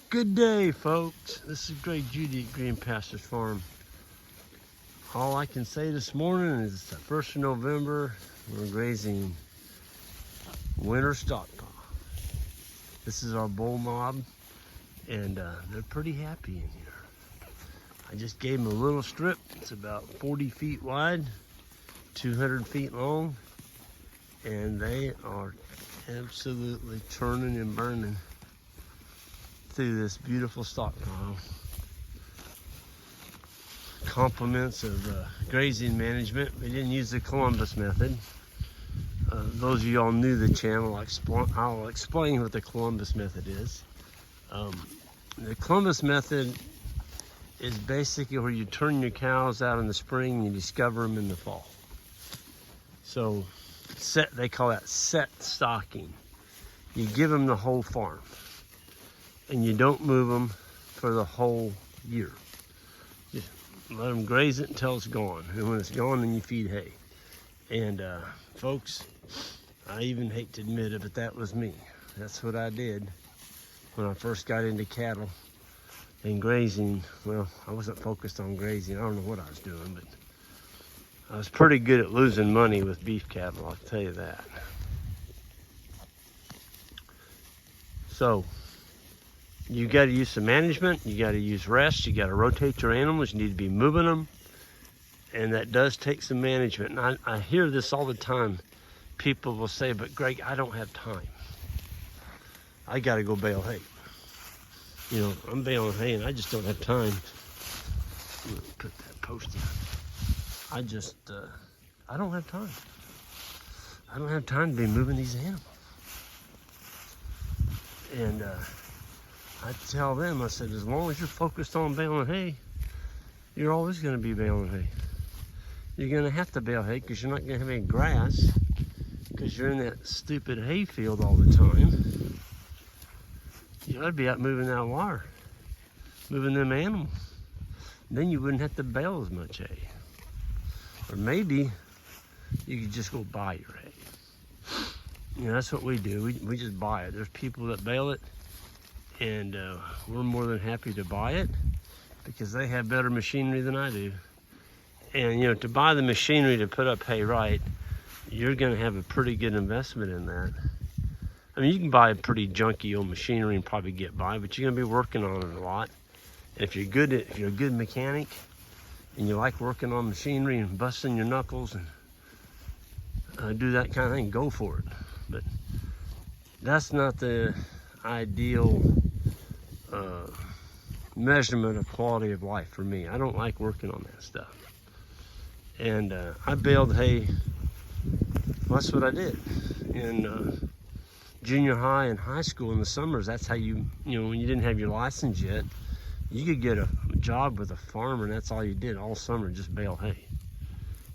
Good day, folks. This is Greg Judy at Green Pastures Farm. All I can say this morning is it's the 1st of November. We're grazing winter stockpile. This is our bull mob, and they're pretty happy in here. I just gave them a little strip. It's about 40 feet wide, 200 feet long, and they are absolutely churning and burning through this beautiful stockpile. Compliments of grazing management. We didn't use the Columbus method. Those of you all new to the channel, I'll explain what the Columbus method is. The Columbus method is basically where you turn your cows out in the spring and you discover them in the fall. So they call that set stocking. You give them the whole farm, and you don't move them for the whole year. Just let them graze it until it's gone. And when it's gone, then you feed hay. And folks, I even hate to admit it, but that was me. That's what I did when I first got into cattle and grazing. Well, I wasn't focused on grazing. I don't know what I was doing, but I was pretty good at losing money with beef cattle, I'll tell you that. So, you got to use some management, you got to use rest, you got to rotate your animals, you need to be moving them, and that does take some management. And I hear this all the time. People will say, but Greg, I don't have time. I got to go bale hay. You know, I'm baling hay and I just don't have time. Put that post in. I don't have time. I don't have time to be moving these animals. And I tell them, I said, as long as you're focused on baling hay, you're always going to be baling hay. You're going to have to bale hay because you're not going to have any grass because you're in that stupid hay field all the time. You ought to be out moving that wire, moving them animals. Then you wouldn't have to bale as much hay. Or maybe you could just go buy your hay. You know, that's what we do. We just buy it. There's people that bale it, and we're more than happy to buy it because they have better machinery than I do. And you know, to buy the machinery to put up hay right, you're going to have a pretty good investment in that. I mean, you can buy a pretty junky old machinery and probably get by, but you're going to be working on it a lot. And if you're a good mechanic and you like working on machinery and busting your knuckles and do that kind of thing, go for it. But that's not the ideal measurement of quality of life for me. I don't like working on that stuff. And I baled hay. Well, that's what I did in junior high and high school in the summers. That's how you know, when you didn't have your license yet, you could get a job with a farmer, and that's all you did all summer, just bale hay.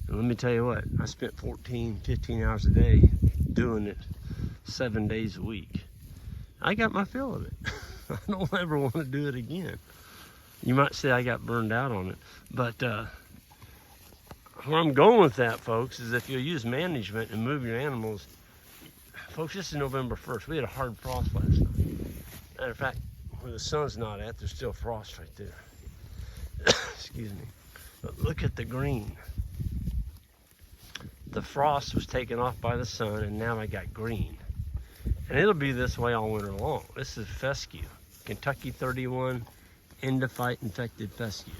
And let me tell you what, I spent 14, 15 hours a day doing it 7 days a week. I got my fill of it. I don't ever want to do it again. You might say I got burned out on it, but where I'm going with that, folks, is if you use management and move your animals. Folks, this is November 1st. We had a hard frost last night. Matter of fact, where the sun's not at, there's still frost right there. Excuse me. But look at the green. The frost was taken off by the sun, and now I got green. And it'll be this way all winter long. This is fescue. Kentucky 31 Endophyte Infected Fescue.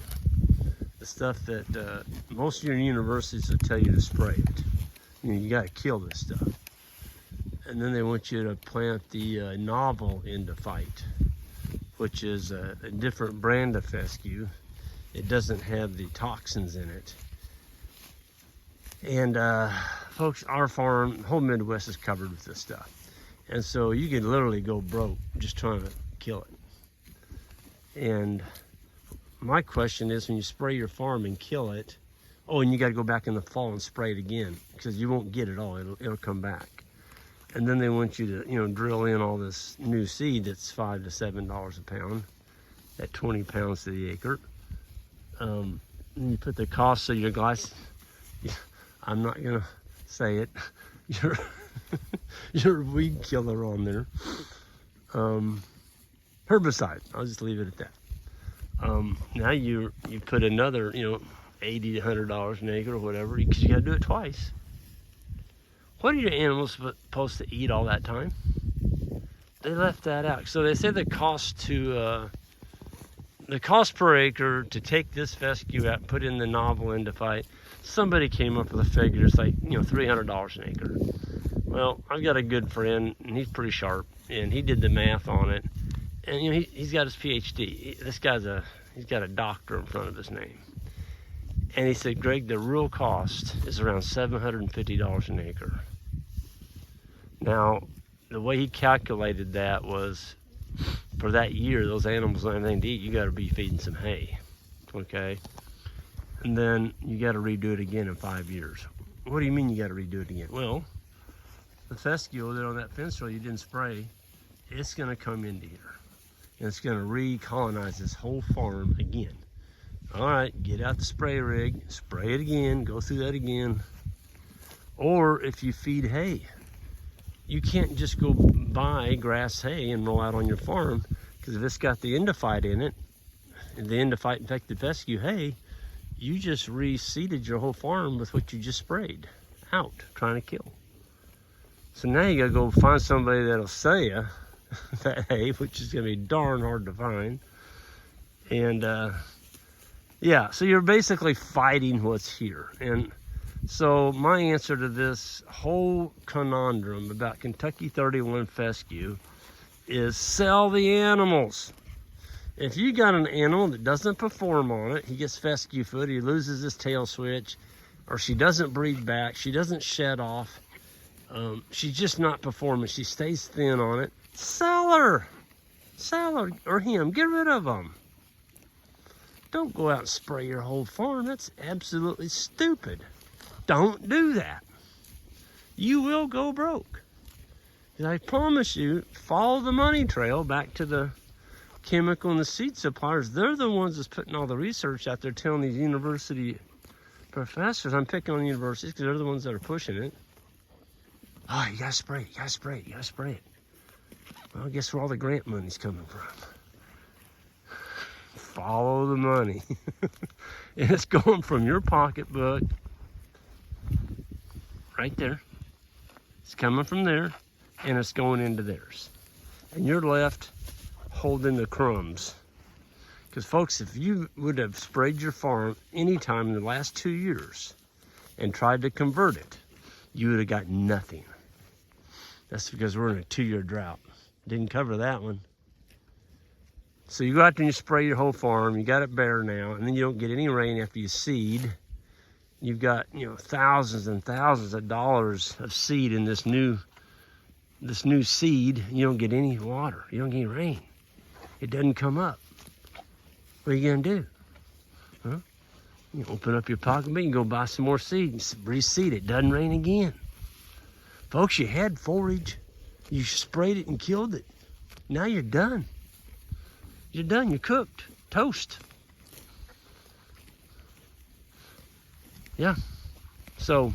The stuff that most of your universities will tell you to spray it. You know, you got to kill this stuff. And then they want you to plant the novel Endophyte, which is a different brand of fescue. It doesn't have the toxins in it. And folks, our farm, the whole Midwest is covered with this stuff. And so you can literally go broke just trying to kill it. And my question is, when you spray your farm and kill it, oh, and you got to go back in the fall and spray it again because you won't get it all. It'll come back. And then they want you to, you know, drill in all this new seed that's $5 to $7 a pound at 20 pounds to the acre. And you put the cost of your glass, I'm not gonna say it, your weed killer on there. herbicide. I'll just leave it at that. Now you put another, $80 to $100 an acre or whatever, because you got to do it twice. What are your animals supposed to eat all that time? They left that out. So they say the cost per acre to take this fescue out and put in the novel endophyte, somebody came up with a figure. It's like, $300 an acre. Well, I've got a good friend, and he's pretty sharp, and he did the math on it. And he's got his PhD. This guy's he's got a doctor in front of his name. And he said, Greg, the real cost is around $750 an acre. Now, the way he calculated that was, for that year, those animals don't have anything to eat, you got to be feeding some hay, okay? And then you got to redo it again in 5 years. What do you mean you got to redo it again? Well, the fescue there on that fence row you didn't spray, it's going to come into here. And it's going to recolonize this whole farm again. All right, get out the spray rig, spray it again, go through that again. Or if you feed hay, you can't just go buy grass hay and roll out on your farm, because if it's got the endophyte in it, the Endophyte Infected Fescue hay, you just reseeded your whole farm with what you just sprayed out, trying to kill. So now you gotta go find somebody that'll sell you that hay, which is gonna be darn hard to find. And yeah, so you're basically fighting what's here. And so my answer to this whole conundrum about Kentucky 31 fescue is sell the animals. If you got an animal that doesn't perform on it, he gets fescue foot, he loses his tail switch, or she doesn't breed back, she doesn't shed off, she's just not performing, she stays thin on it, sell her or him, get rid of them. Don't go out and spray your whole farm. That's absolutely stupid. Don't do that. You will go broke. And I promise you, follow the money trail back to the chemical and the seed suppliers. They're the ones that's putting all the research out there, telling these university professors. I'm picking on universities because they're the ones that are pushing it. Oh, you gotta spray it, you gotta spray it, you gotta spray it. Well, guess where all the grant money's coming from? Follow the money. And it's going from your pocketbook right there. It's coming from there, and it's going into theirs. And you're left holding the crumbs. Because folks, if you would have sprayed your farm anytime in the last 2 years and tried to convert it, you would have got nothing. That's because we're in a 2-year drought. Didn't cover that one. So you go out there and you spray your whole farm, you got it bare now, and then you don't get any rain after you seed. You've got, thousands and thousands of dollars of seed in this new seed. You don't get any water, you don't get any rain. It doesn't come up. What are you gonna do? Huh? You open up your pocketbook, you can go buy some more seed and reseed it. Doesn't rain again. Folks, you had forage, you sprayed it and killed it. Now you're done. You're done, you're cooked, toast. Yeah, so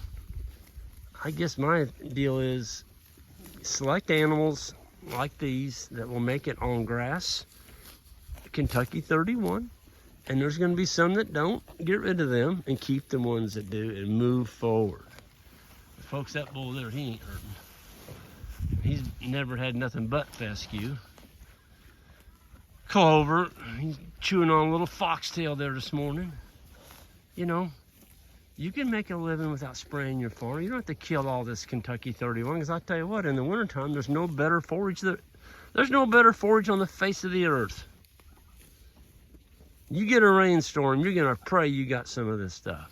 I guess my deal is select animals like these that will make it on grass, Kentucky 31, and there's gonna be some that don't. Get rid of them and keep the ones that do and move forward. Folks, that bull there, he ain't hurting. He's never had nothing but fescue. Clover, he's chewing on a little foxtail there this morning. You can make a living without spraying your farm. You don't have to kill all this Kentucky 31, because I'll tell you what, in the wintertime, there's no better forage there's no better forage on the face of the earth. You get a rainstorm, you're gonna pray you got some of this stuff,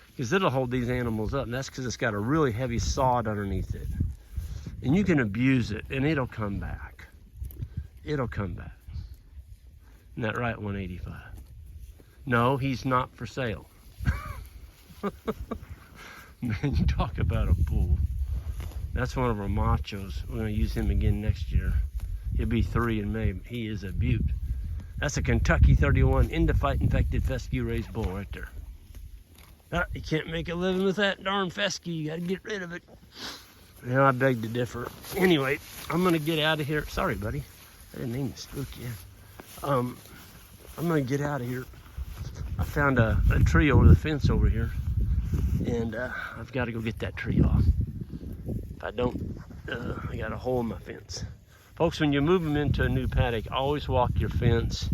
because it'll hold these animals up, and that's because it's got a really heavy sod underneath it. And you can abuse it, and it'll come back. It'll come back. Isn't that right, 185? No, he's not for sale. Man, you talk about a bull. That's one of our machos. We're going to use him again next year. He'll be 3 in May. He is a beaut. That's a Kentucky 31 Endophyte Infected Fescue raised bull right there. You can't make a living with that darn fescue. You got to get rid of it. I beg to differ. Anyway, I'm going to get out of here. Sorry, buddy. I didn't mean to spook you. I'm gonna get out of here. I found a tree over the fence over here, and I've got to go get that tree off. If I don't, I got a hole in my fence. Folks, when you move them into a new paddock, always walk your fence.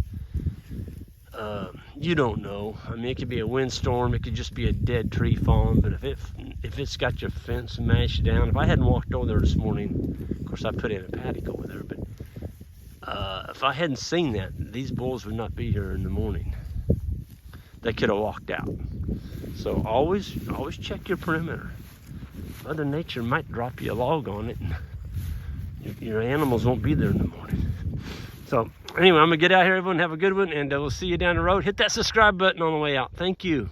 You don't know. I mean, it could be a windstorm, it could just be a dead tree falling, but if it's got your fence mashed down, if I hadn't walked over there this morning, of course I put in a paddock over there, but if I hadn't seen that, these bulls would not be here in the morning. They could have walked out. So always check your perimeter. Mother Nature might drop you a log on it, and your animals won't be there in the morning. So anyway, I'm gonna get out here, everyone. Have a good one, and we'll see you down the road. Hit that subscribe button on the way out. Thank you.